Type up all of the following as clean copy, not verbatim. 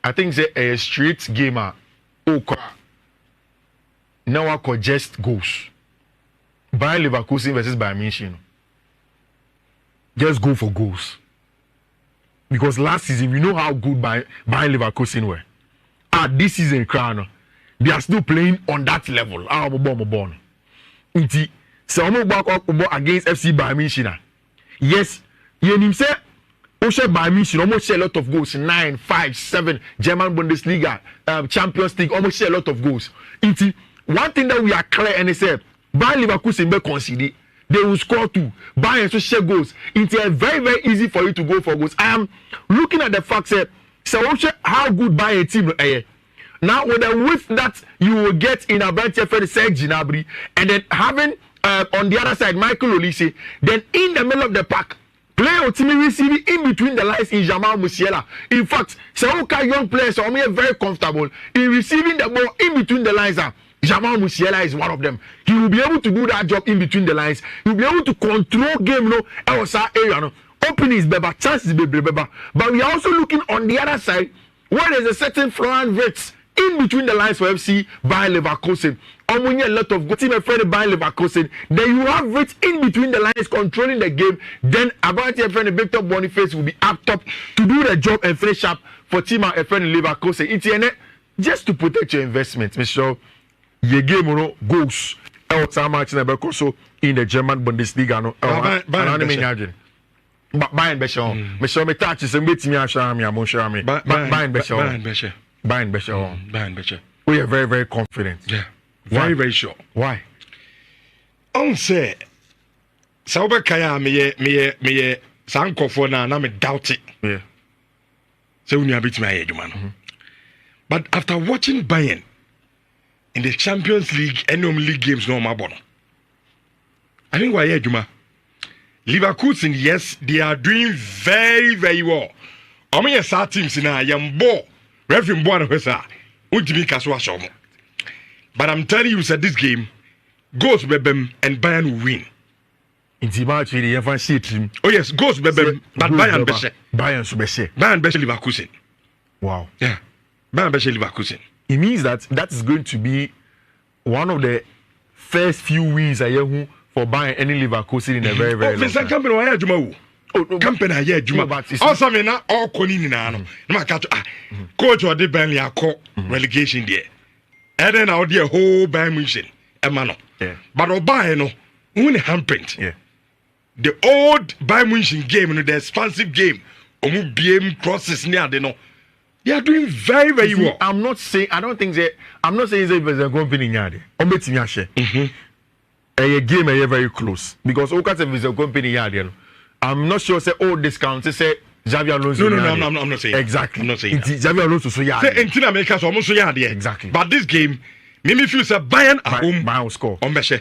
I think say a street gamer. Now I could just goals. Bayern Leverkusen versus Bayern Munich. Just go for goals. Because last season we know how good Bayern Leverkusen were. This season, Crown, they are still playing on that level. So I'm back up against FC Bayern Munich. Yes, you say Bayern Munich almost share a lot of goals. 9, 5, 7 German Bundesliga, Champions League almost share a lot of goals. One thing that we are clear and say Bayern Leverkusen be concede, they will score 2. Bayern to share goals. It's very, very easy for you to go for goals. I am looking at the fact that how good Bayern team is. Now with the width that you will get in a bench for the Serge Gnabry, and then having on the other side Michael Olise, then in the middle of the pack, play ultimately receiving in between the lines in Jamal Musiala. In fact, Saouka young players are very comfortable in receiving the ball in between the lines. Jamal Musiala is one of them. He will be able to do that job in between the lines. He will be able to control game, area, open his beba, chances beba. But we are also looking on the other side where there's a certain Florian Wirtz in between the lines for FC Bayer Leverkusen. A lot of good team friend Bayer Leverkusen. Then you have Wirtz in between the lines controlling the game. Then about your friend Victor Boniface will be up top to do the job and finish up for team and friend Leverkusen. It's just to protect your investment, Mr. Your game goes out match so in the German Bundesliga no Bayern Bescher me touch is me asham me amon Bayern Bescher we are very, very confident. Yeah, very, very sure. Why? On say Sauber Kaya me Sankofo na me doubt it. Yeah. So when you beat me man. But after watching Bayern in the Champions League and league games no more bono. I think why Juma. Leverkusen, yes, they are doing very, very well. I mean, some teams in a young ball, Reverend Buana but I'm telling you, that this game goes Bebem and Bayern will win. It's about the FNC team. Oh yes, goes Bebem, but Bayern Besche. Bayern Besche. Bayern Besche Leverkusen. Wow. Yeah. Bayern Besche Leverkusen. It means that is going to be one of the first few wins I hear for Bayern any Leverkusen in a very, very long time. Company why Juma. Company here Juma. Also me na all koni na no. Na catch coach or the Burnley akọ relegation there. And then out there whole Bayern Munich. Emano. Yeah. But Bayern no win handprint. Yeah. The old Bayern Munich game, the expansive game, omu BM crosses near the no. They are doing very, very well. I'm not saying it's a company in yard. A game very close because it's a company yard. I'm not sure say all discounts say Xavi Alonso. No, I'm not saying exactly. I'm not saying Xavi Alonso so yard. Say in America so almost so yard. Exactly. But this game, me feel say Bayern at home. Bayern score. Is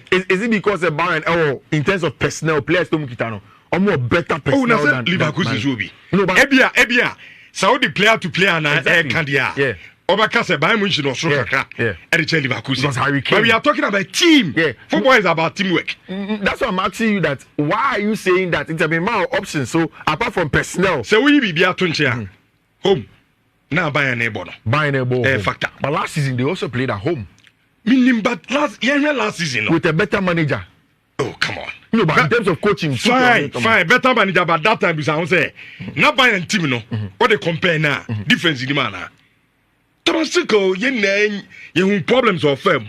it because the Bayern in terms of personnel players to Mukitano or more better personnel than Leverkusen will be? No, but Ebia. Saudi player to player na Candia. Yeah. Obaka say Bayern Munich no so kakra. Yeah. Leverkusen. But we are talking about team. Yeah. Football is about teamwork. That's why I'm asking you that. Why are you saying that it's a more options? So apart from personnel, so we be atunche home. Now Bayern ebo. Factor. But last season they also played at home. Meaning, but last season with a better manager. Oh come on. No, but in terms of coaching, fine. Better manager, but that time I say, now Bayern team no. What they compare now? Difference in the man. Toronto, you problems of firm.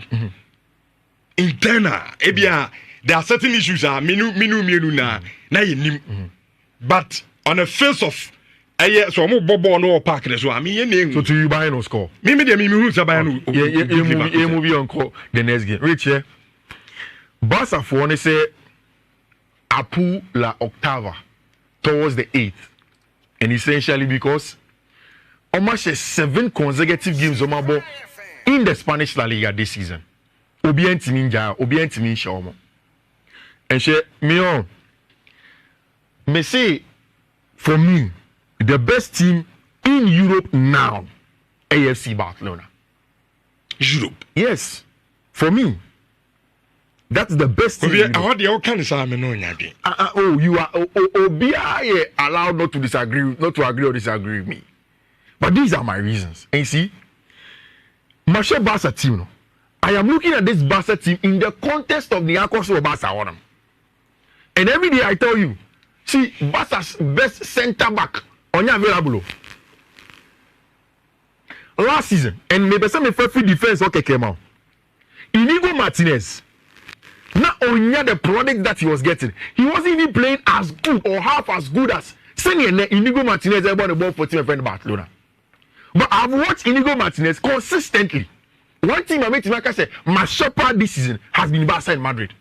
Internal, there are certain issues. Minu na. But on the face of, so I'm bobo no park. So I mean, so to you buy no score. Me who say Bayern. You movie on call the next game. Rich here. Barca for one say. Apu la octava towards the 8th, and essentially because almost 7 consecutive games in the Spanish La Liga this season. Obienti Shomo. And she me say for me the best team in Europe now, AFC Barcelona. Europe. Yes, for me. That's the best thing. You are you are allowed not to agree or disagree with me. But these are my reasons. And you see, Marshall Barca team, no? I am looking at this Barca team in the context of the Akoso Barca on them. And every day I tell you, see, Barca's best centre back on your available. Last season, and maybe some free defense came out. Inigo Martinez, not only the product that he was getting, he wasn't even playing as good or half as good as Inigo Martinez ever the ball for team friend Barcelona. But I've watched Inigo Martinez consistently. One thing I made to say, my shepherd this season has been Barca and Madrid.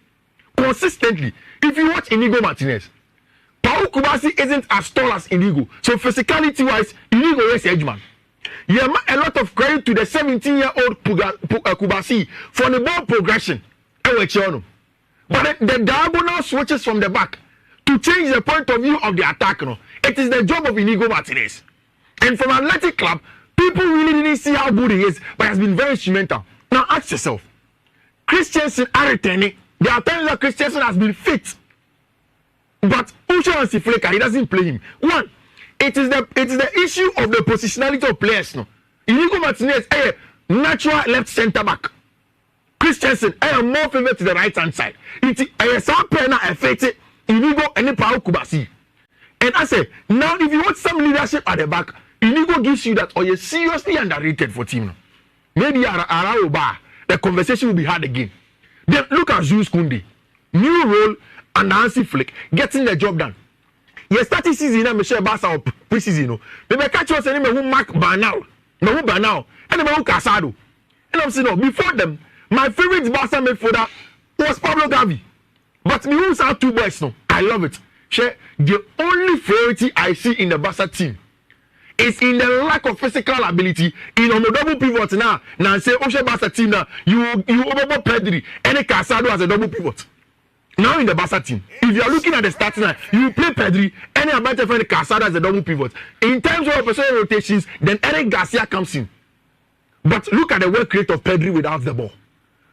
Consistently. If you watch Inigo Martinez, Paul Kubasi isn't as tall as Inigo. So physicality wise, Inigo is edge man. Yeah, a lot of credit to the 17-year-old Kubasi for the ball progression. But the diagonal switches from the back to change the point of view of the attack. It is the job of Inigo Martinez. And from Athletic Club, people really didn't see how good he is, but he has been very instrumental. Now ask yourself, Christensen are returning. There are times that Christensen has been fit, but Usha and Sifleka, he doesn't play him. One, it is the issue of the positionality of players. No, Inigo Martinez, a natural left centre back. Christensen, a more favored to the right hand side. It is a Sapena affected Inigo and Paul Kubasi. And I say, now if you want some leadership at the back, Inigo gives you that, or you're seriously underrated for team. Maybe Araoba, the conversation will be hard again. Then look at Jules Koundé, new role and Hansi Flick getting the job done. You started season and Michel Barca or pre-season. Maybe catch us any who Mark Banal, no who Banal, and who Casado. And I'm saying no, before them, my favorite Barca midfielder was Pablo Gavi. But me who's our two boys no, I love it. The only frailty I see in the Barca team is in the lack of physical ability in on the double pivot now. Now say Oshe Barca team now you over Pedri and Casado as a double pivot. Now in the Barca team, if you are looking at the starting line, you play Pedri and you about to find Casado as a double pivot. In terms of personal rotations, then Eric Garcia comes in. But look at the work rate of Pedri without the ball.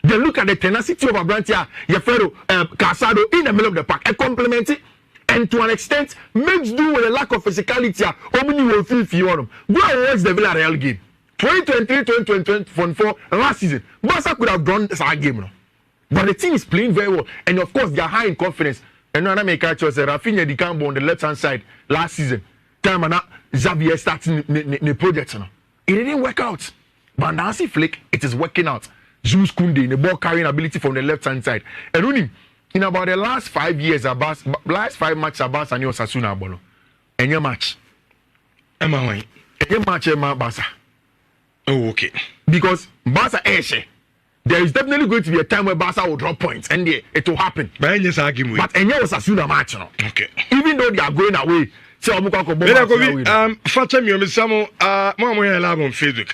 Then look at the tenacity of Abrantia, Yefero, Casado in the middle of the park. And complement it. And to an extent, makes do with a lack of physicality. Omni will feel Fiifi-Manfred. Go and watch the Villarreal game. 2023-2024 last season. Barca could have drawn this game. No? But the team is playing very well. And of course, they are high in confidence. And when I make a choice, Rafinha Di Campo on the left-hand side last season. Time and Xavier starting the project. No? It didn't work out. But Nancy Flick, it is working out. Jules Koundé, the ball carrying ability from the left-hand side. And Rooney, in about the last 5 years, last 5 matches, Barca and Osasuna bolo. And your match. Emma, your match, Barca. Oh, okay. Because Barca, there is definitely going to be a time where Barca will drop points, and it will happen. But any Osasuna match, no. Okay. Even though they are going away, so I'm going to go. Facha me, Samo, Mama, I love on Facebook.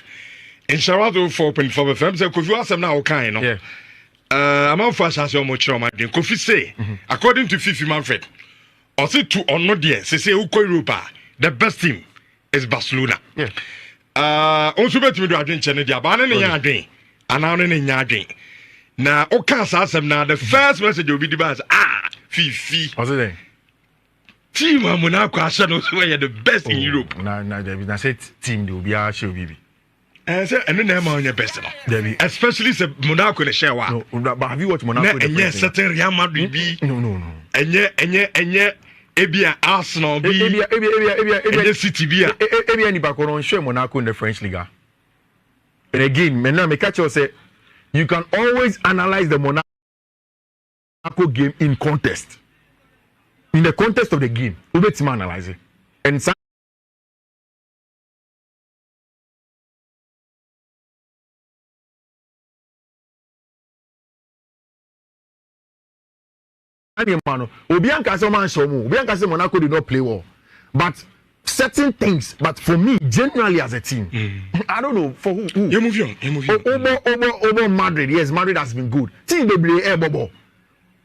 In Sharado 4.4 FM, so if you ask them now, okay, no. Yeah. I'm on fast as much trauma. Kofi say, according to Fiifi-Manfred, or say to or not there, say Uko Europa, the best team is Barcelona. Yeah. Also bet me do drink Chenedia, but I don't drink. And I don't drink. Now, okay, so now the first message will be the best. Fifi. What's it? Team Monaco are the best in Europe. I said team will be our show, baby. And then on your best, especially the Monaco in the share. No, but have you watched Monaco? And yes, certain Real Madrid be no. And yet, Ebia Arsenal be Ebia City be Ebia ni bakoron show Monaco in the French Liga. And again, maintenant me catch you say you can always analyze the Monaco game in context. In the context of the game, we bet to analyze it. And Monaco did not play well, but certain things. But for me, generally as a team, I don't know for who. You move on. Over Madrid, yes, Madrid has been good. Team they play air bubble.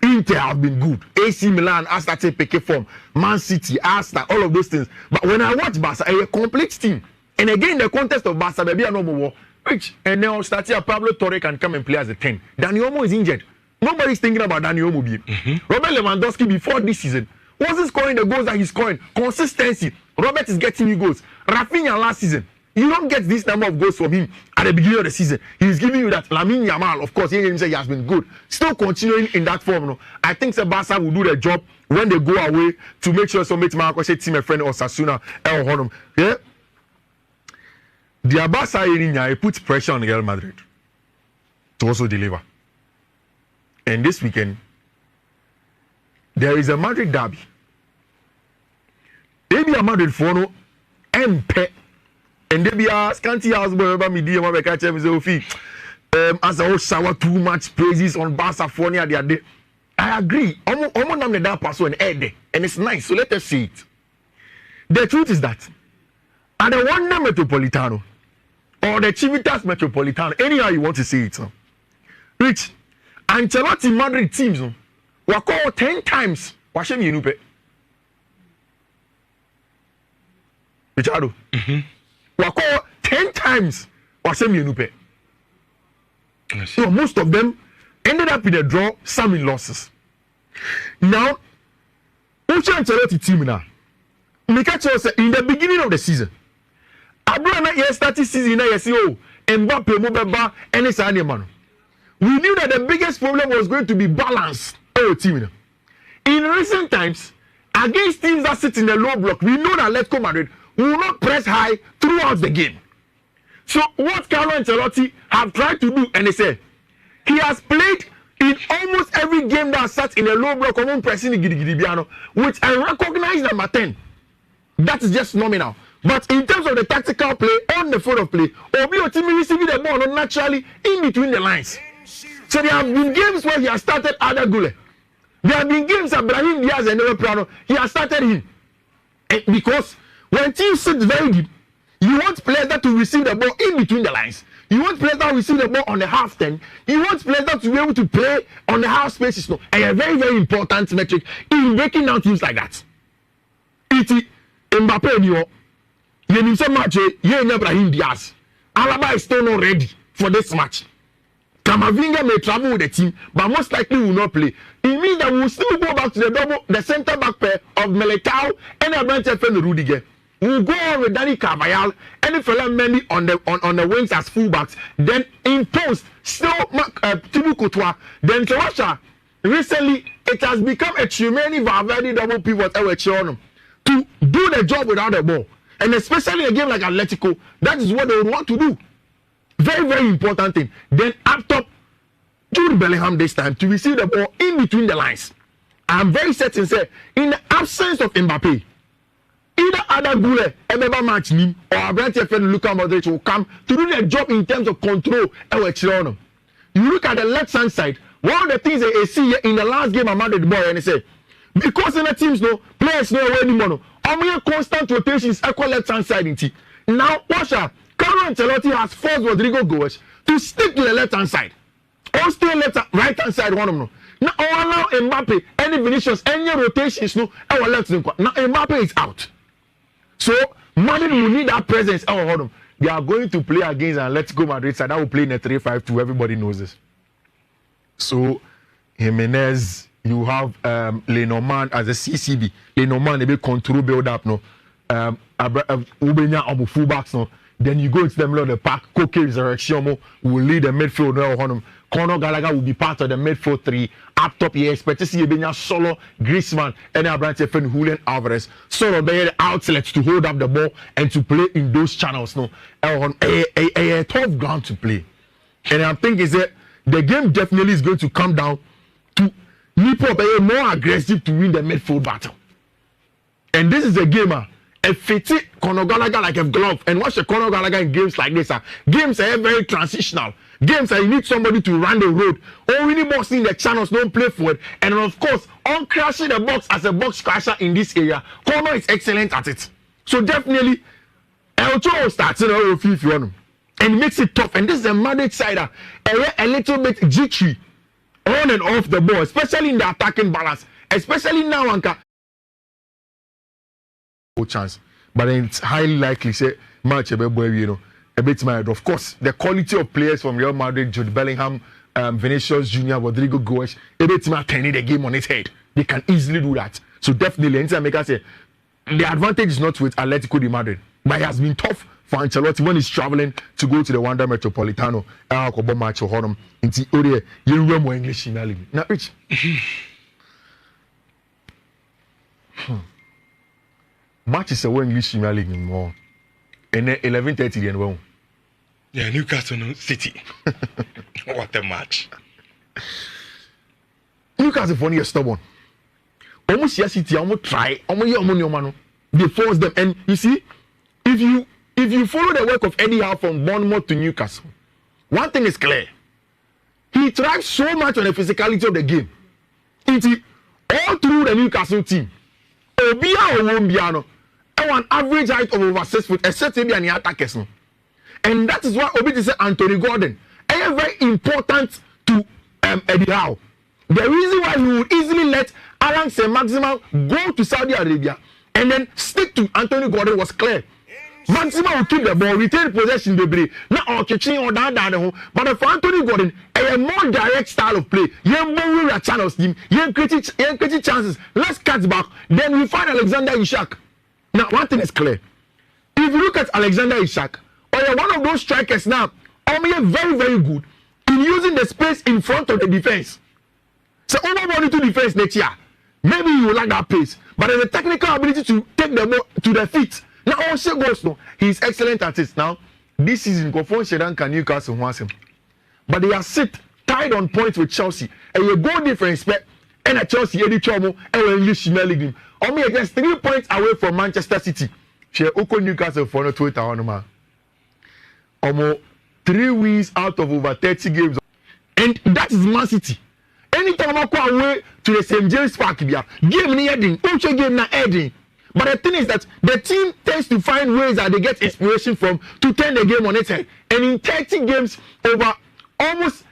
Inter have been good. AC Milan has started picking form. Man City, Arsenal, all of those things. But when I watch Barca, a complete team, and again the contest of Barca, maybe a normal war. Which and now starting Pablo Torre can come and play as a 10. Dani Olmo is injured. Nobody's thinking about Dani Olmo. Robert Lewandowski before this season wasn't scoring the goals that he's scoring. Consistency. Robert is getting you goals. Rafinha last season. You don't get this number of goals from him at the beginning of the season. He's giving you that. Lamine Yamal, of course, he has been good. Still continuing in that form. No? I think Barca will do the job when they go away to make sure somebody team a friend or Sasuna El Honum. Yeah. The Barca puts pressure on Real Madrid to also deliver. And this weekend, there is a Madrid derby. Maybe a Madrid for MP. And they be a scanty house boy about me, dear, my catch him as I was shower too much praises on Barcelona the other day. I agree. Almost the that pass on and it's nice. So let us see it. The truth is that at the Wanda Metropolitano or the Civitas Metropolitano, anyhow you want to see it, Rich, Ancelotti Madrid teams were called 10 times. Washem Yenupe. Richardo. Were called 10 times. Washem Yenupe. So most of them ended up in a draw, some in losses. Now, Ancelotti team now. Newcastle in the beginning of the season. Abraham yes started season now yes Mbappe Mobeba and it's animal. We knew that the biggest problem was going to be balance. Oh, team. In recent times, against teams that sit in the low block, we know that Atletico Madrid will not press high throughout the game. So what Carlo Ancelotti have tried to do, and they say he has played in almost every game that sat in a low block, pressing which I recognize number 10. That is just nominal. But in terms of the tactical play on the field of play, Obi Otimi receiving the ball not naturally in between the lines. So there have been games where he has started Ada Gule. There have been games that Brahim Diaz and Never Prano, he has started him. And because when teams sit very deep, you want players that to receive the ball in between the lines. You want players that receive the ball on the half 10. You want players that to be able to play on the half spaces. No, and a very, very important metric in breaking down teams like that. Iti Mbappe Nyo, you say match, you Brahim Diaz. Alaba is still not ready for this match. Kamavinga may travel with the team, but most likely will not play. It means that we'll still go back to the centre back pair of Militao and Abrante and Rudiger. We'll go on with Dani Carvajal and Mendy on the wings as fullbacks. Then in post, still Thibaut Courtois. Then Russia. Recently, it has become a Chimeni Valverde double pivot to do the job without the ball. And especially in a game like Atletico, that is what they would want to do. Very, very important thing. Then up top, Jude Bellingham this time to receive the ball in between the lines. I'm very certain, say, in the absence of Mbappe, either Ada Gule, Ebeba match him, or Abrante and Luka Modric will come to do their job in terms of control. You look at the left hand side, one of the things that I see in the last game, I'm the ball and they say, because in the teams, no players no anymore. Only constant rotations equal left hand side in team. Now, Washa, Carlo Ancelotti has forced Rodrigo Goes to stick to the left hand side. Or stay right hand side one of them. Now allow Mbappe, any Vinicius, any rotations, no, our left. Now Mbappe is out. So Madrid will need that presence. They are going to play against Atletico Madrid side that will play in a 3-5-2. Everybody knows this. So Jimenez, you have Lenormand as a CCB. Lenormand they control build up no. Ubenya on fullbacks no. Then you go into the middle of the park. Koke Resurrection will lead the midfield. Conor Gallagher will be part of the midfield 3. Up top, you expect to see Ubenya Solo, Griezmann, and Abrante and Julian Alvarez. Solo they the outlets to hold up the ball and to play in those channels. No, a tough ground to play. And I'm thinking is that the game definitely is going to come down to Nipo be more aggressive to win the midfield battle. And this is a game, a fitty Conor Gallagher like a glove. And watch the Conor Gallagher in games like this. Games are very transitional. Games that you need somebody to run the road. Or winning box in the channels, don't play for it. And of course, on crashing the box as a box crasher in this area, Conor is excellent at it. So definitely, Elcho starts if you want him. And makes it tough. And this is a Madrid side, a little bit jittery on and off the ball, especially in the attacking balance, especially now, Anka. No chance, but it's highly likely say match a bit mad. Of course, the quality of players from Real Madrid, Jude Bellingham, Vinicius Junior, Rodrigo Goes, a bit mad turning the game on its head. They can easily do that. So definitely, anytime I say the advantage is not with Atletico de Madrid, but it has been tough for Ancelotti when he's traveling to go to the Wanda Metropolitano. Kobo match honum inti ore you remember English Premier League. Now Rich. Match is a English Premier League more. And 11:30 the end. Yeah, Newcastle City. What a match. Newcastle for you stubborn. Almost City, almost try, they force them. And you see, if you follow the work of Eddie Howe from Bournemouth to Newcastle, one thing is clear. He thrives so much on the physicality of the game. All through the Newcastle team. Obia or Wombiano, an average height of over 6 foot, except maybe an attackers. And that is why Obi say Anthony Gordon is very important to Eddie Howe. The reason why he would easily let Alan Saint-Maximin go to Saudi Arabia and then stick to Anthony Gordon was clear. Maximin will keep the ball, retain possession, now kitchen or down. But for Anthony Gordon, a more direct style of play, more channels team, creating chances. Let's cut back. Then we find Alexander Isak. Now, one thing is clear. If you look at Alexander Isak, or one of those strikers now, very, very good in using the space in front of the defense. So over to defense next year. Maybe you will like that pace, but there's a technical ability to take the ball to the feet. Now also goes no, he's excellent at it. Now this season, Kofon Shedan can Newcastle wants him, but they are tied on points with Chelsea, and you go difference. And at Chelsea, Eddie Chomo, and English Premier League, only against 3 points away from Manchester City. She Oko Newcastle for no Twitter on man. Almost 3 wins out of over 30 games, and that is Man City. Anytime I go away to the St. James Park, game ni heading, game na heading. But the thing is that the team tends to find ways that they get inspiration from to turn the game on its head. And in 30 games, over almost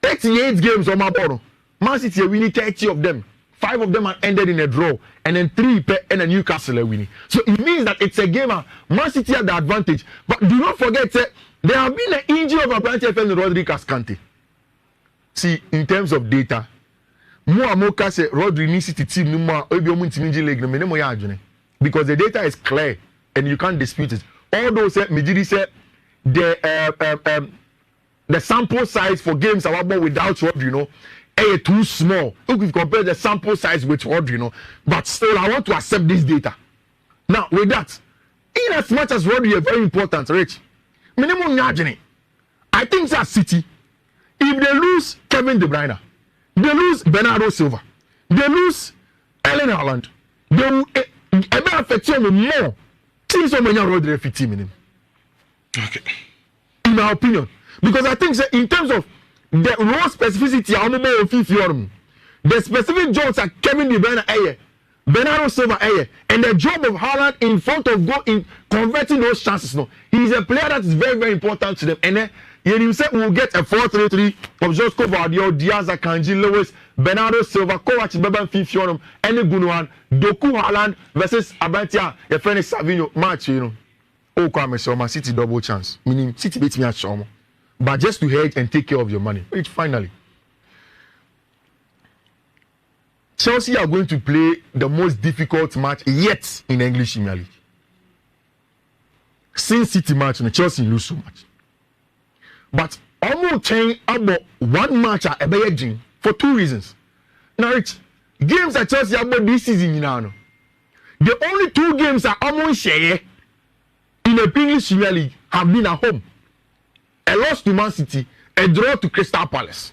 38 games on my bottom, Man City are winning 30 of them. 5 of them are ended in a draw, and then 3 and a Newcastle are winning. So it means that it's a game. Man City have the advantage. But do not forget that there have been an injury of a branch FM in Rodri Cascante. See, in terms of data, Moka say Rodri needs to team because the data is clear and you can't dispute it. Although Madriid said the sample size for games are without Rodri, is too small. If you compare the sample size with Rodri, but still I want to accept this data. Now with that, in as much as Rodri is very important, Rich, minimum I think that City. If they lose Kevin De Bruyne, they lose Bernardo Silva, they lose Erling Haaland, they will affect them more. See so many Rodri 15 minutes. Okay. In my opinion, because I think in terms of the raw specificity, the specific jobs are Kevin De Bruyne, Bernardo Silva, and the job of Haaland in front of goal in converting those chances. No, he is a player that is very, very important to them. And you said we'll get a 4-3-3 of Josko Vardio, Diaz, Akanji, Lewis, Bernardo Silva, Kovac, Beban, Fifi-Manfred, any Gunuan, Doku Haaland versus Abantia, your friend is Savinho match, Oh, come Shoma, City double chance. Meaning City beats me at Shoma. But just to hedge and take care of your money. Which finally, Chelsea are going to play the most difficult match yet in the English Premier League. Since City match, Chelsea lose so much. But almost change about one match at Ebeyeji for 2 reasons. Now, Rich, games at Chelsea about this season, the only 2 games that almost share in the English Premier League have been at home. A loss to Man City, a draw to Crystal Palace.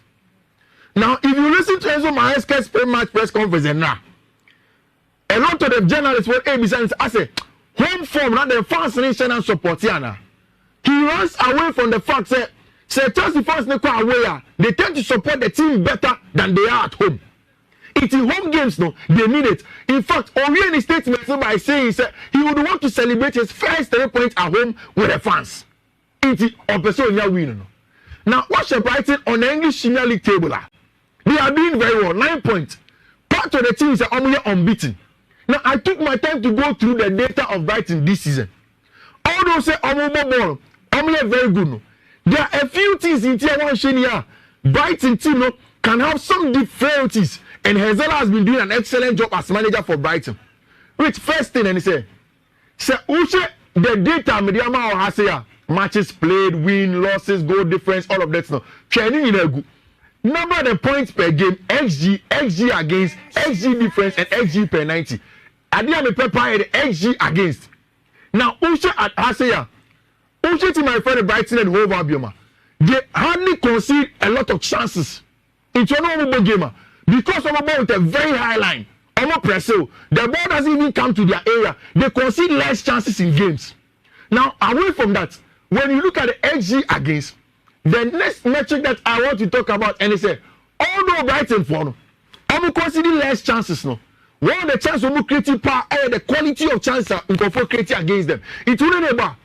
Now, if you listen to Enzo Maresca's Prematch press conference now, a lot of the journalists were ABC I say, home form, not the fans nation and support here. He runs away from the fact that Chelsea fans away, they tend to support the team better than they are at home. It's in home games, no, they need it. In fact, Orion statement by saying he would want to celebrate his first 3 points at home with the fans. It's on person win. Now, what's Brighton on the English Premier League table? They are doing very well, 9 points. Part of the team is only unbeaten. Now, I took my time to go through the data of Brighton this season. Although say ball, very good. No. There are a few things in tier 1 here. Brighton team can have some difficulties, and Hezela has been doing an excellent job as manager for Brighton. Which first thing and he say the data media has here, matches played, win, losses, goal difference, all of that stuff. Training in a good number of the points per game, XG against, XG difference, and XG per 90. I didn't prepare the XG against. Now, Usha at Hasea, Usha to my friend Brighton and Hove Albion, they hardly concede a lot of chances. It's a normal gamer because of a ball with a very high line. Almost pressure. The ball doesn't even come to their area. They concede less chances in games. Now, away from that, when you look at the XG against, the next metric that I want to talk about, and they say, although Brighton for no, I'm conceding less chances no. One of the chances we create power, the quality of chances we can create against them. It wouldn't ever.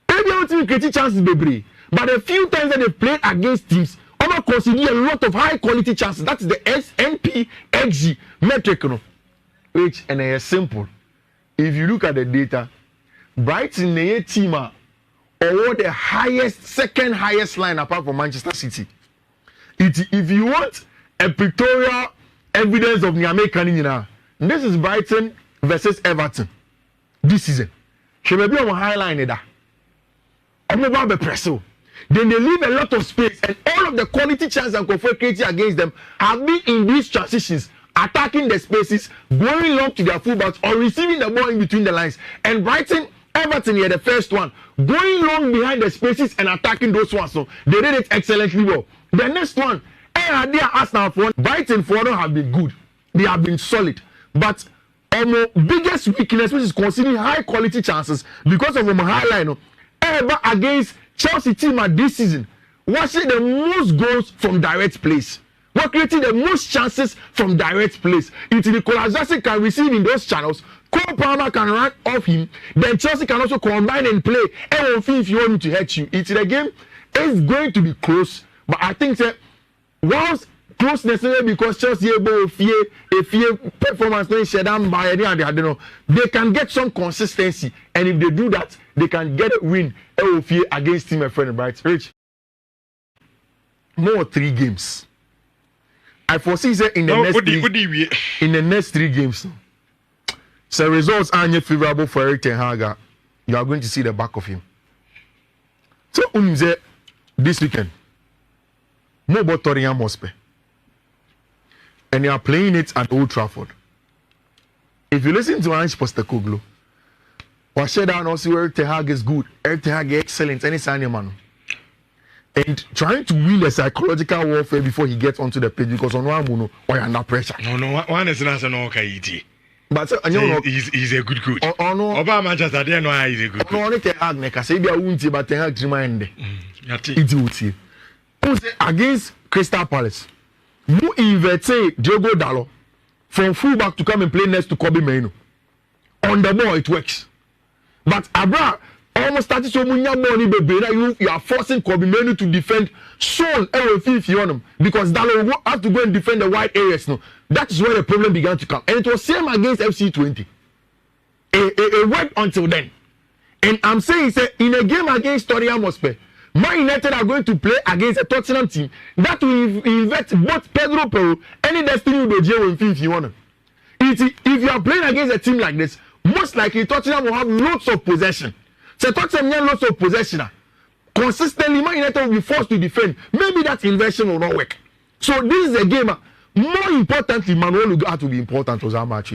Maybe I want to create chances, baby. But a few times that they played against teams, I'm considering a lot of high quality chances. That is the SNP XG metric, no? Which and it's simple. If you look at the data, Brighton the team are the highest, second highest line apart from Manchester City. If you want a pictorial evidence of Niamey Kanina, this is Brighton versus Everton this season. She may be on a high line there. I'm about to press. Then they leave a lot of space, and all of the quality chances and comfort created against them have been in these transitions, attacking the spaces, going long to their fullbacks, or receiving the ball in between the lines. And Brighton, Everton here, the first one, going long behind the spaces and attacking those ones. So they did it excellently well. The next one, Arsenal for Brighton for them have been good. They have been solid. But our biggest weakness, which is considering high quality chances, because of our high line, ever against Chelsea team at this season, watching the most goals from direct plays. We're creating the most chances from direct plays. Until Nicolas Jackson can receive in those channels, Cole Palmer can run off him, then Chelsea can also combine and play. And if you want him to hurt you, it's the game is going to be close. But I think that whilst close necessarily because Chelsea able fear performance no share down by any and I don't know, they can get some consistency, and if they do that, they can get a win against team, my friend, right? Rich. More 3 games. I foresee that in the next 3 games. So results are not favorable for Erik ten Hag. You are going to see the back of him. So this weekend, more about Tottenham Hotspur. And they are playing it at Old Trafford. If you listen to Ange Postecoglou, what said down also Erik ten Hag is good, Erik ten Hag is excellent, and it's man. And trying to win the psychological warfare before he gets onto the pitch because on one why under pressure. No, one is not no okay. But he's a good coach. Obama Manchester, they know he's a good coach. No, ten Hag neka say be a wunti, but ten Hag remind. It's wuti. Against Crystal Palace, who inverted Diogo Dalot from fullback to come and play next to Kobe Mainoo. On the ball, it works. But Abra almost started so much money, baby. You are forcing Kobe Mainoo to defend Sean Fiifi-Manfred because Dalot will have to go and defend the wide areas. No, that is where the problem began to come, and it was same against FC20. It worked until then, and I'm saying, in a game against Tottenham Hotspur, Man United are going to play against a Tottenham team that will invest both Pedro Porro and Destiny Udogie and Fiifi-Manfred. If you are playing against a team like this, most likely Tottenham will have lots of possession. So Tottenham have lots of possession. Consistently, Man United will be forced to defend. Maybe that inversion will not work. So this is a game. More importantly, Manuel Ugarte will be important for that match.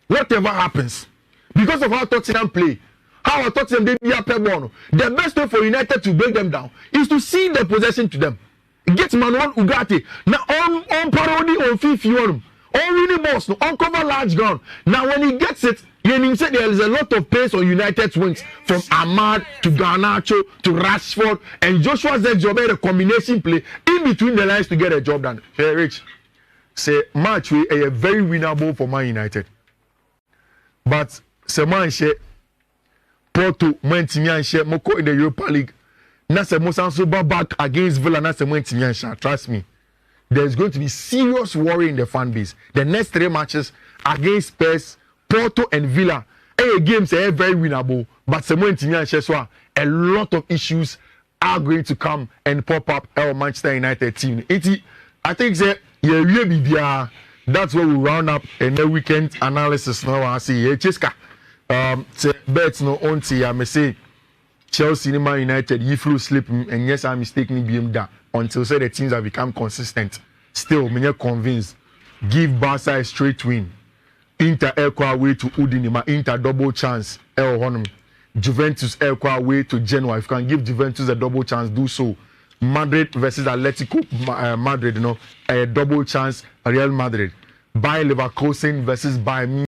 Whatever happens, because of how Tottenham play, how Tottenham they be up ball. The best way for United to break them down is to see the possession to them. Get Manuel Ugarte now on parody on Fiifi-Manfred, on winning balls, on cover large ground. Now when he gets it, you say there is a lot of pace on United's wings from Ahmad to Garnacho to Rashford, and Joshua Zexobe, the combination play in between the lines to get a job done. Hey, Rich, say match we a very winnable for Man United, but Seman she Porto Mentimian Moko in the Europa League. Nasa Mosanso back against Villa. Nasa Mentimian. Trust me, there's going to be serious worry in the fan base. The next 3 matches against Spurs, Porto, and Villa. Games are very winnable, but Mentimian a lot of issues are going to come and pop up our Manchester United team. I think that's where we round up in the weekend analysis now. I see Cheska. Bet no onti I may say Chelsea and Man United you flew sleep and yes I mistake me being that until say the teams have become consistent. Still, me not convinced. Give Barca a straight win. Inter equal away to Udinima. Inter double chance. Juventus equal away to Genoa. If you can give Juventus a double chance, do so. Madrid versus Atletico Madrid, a double chance. Real Madrid. Bayer Leverkusen versus Bayern